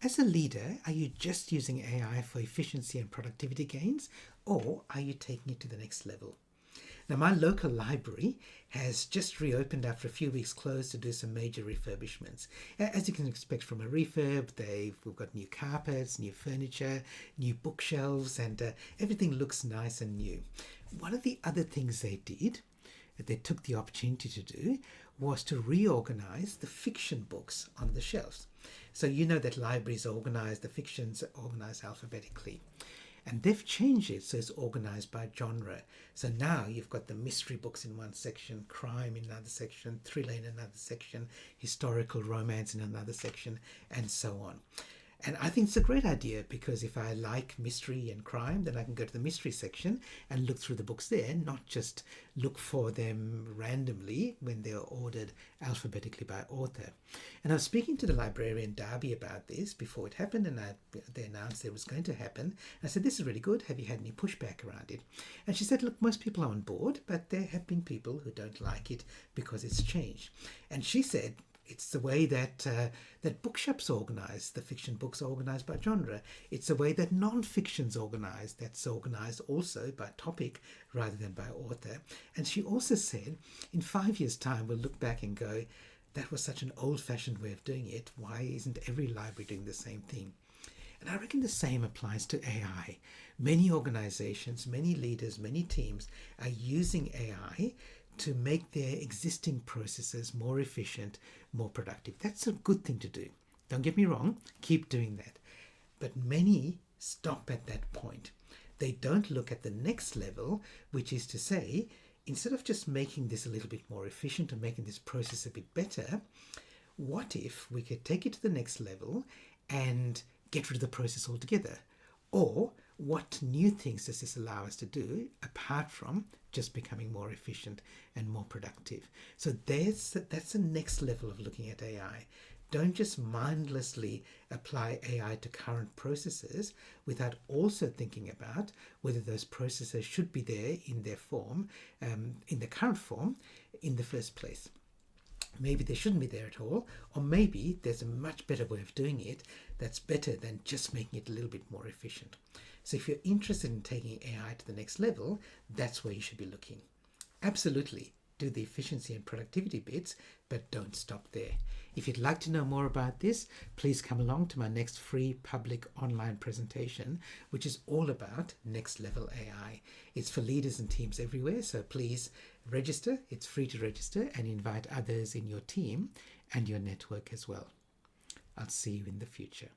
As a leader, are you just using AI for efficiency and productivity gains, or are you taking it to the next level? Now, my local library has just reopened after a few weeks closed to do some major refurbishments. As you can expect from a refurb, we've got new carpets, new furniture, new bookshelves, and everything looks nice and new. One of the other things they did, that they took the opportunity to do, was to reorganize the fiction books on the shelves. So you know that libraries organize, the fictions are organized alphabetically. And they've changed it so it's organized by genre. So now you've got the mystery books in one section, crime in another section, thriller in another section, historical romance in another section, and so on. And I think it's a great idea, because if I like mystery and crime, then I can go to the mystery section and look through the books there, not just look for them randomly when they're ordered alphabetically by author. And I was speaking to the librarian Darby about this before it happened, and they announced it was going to happen. I said, this is really good. Have you had any pushback around it? And she said, look, most people are on board, but there have been people who don't like it because it's changed. And she said, it's the way that bookshops are organised. The fiction books are organised by genre. It's the way that non-fiction's organised. That's organised also by topic rather than by author. And she also said, in 5 years' time, we'll look back and go, that was such an old-fashioned way of doing it. Why isn't every library doing the same thing? And I reckon the same applies to AI. Many organisations, many leaders, many teams are using AI to make their existing processes more efficient, more productive. That's a good thing to do. Don't get me wrong, keep doing that. But many stop at that point. They don't look at the next level, which is to say, instead of just making this a little bit more efficient and making this process a bit better, what if we could take it to the next level and get rid of the process altogether? Or what new things does this allow us to do apart from just becoming more efficient and more productive? So that's the next level of looking at AI. Don't just mindlessly apply AI to current processes without also thinking about whether those processes should be there in their form, in the current form, in the first place. Maybe they shouldn't be there at all, or maybe there's a much better way of doing it that's better than just making it a little bit more efficient. So if you're interested in taking AI to the next level, that's where you should be looking. Absolutely, do the efficiency and productivity bits, but don't stop there. If you'd like to know more about this, please come along to my next free public online presentation, which is all about next level AI. It's for leaders and teams everywhere, so please register. It's free to register, and invite others in your team and your network as well. I'll see you in the future.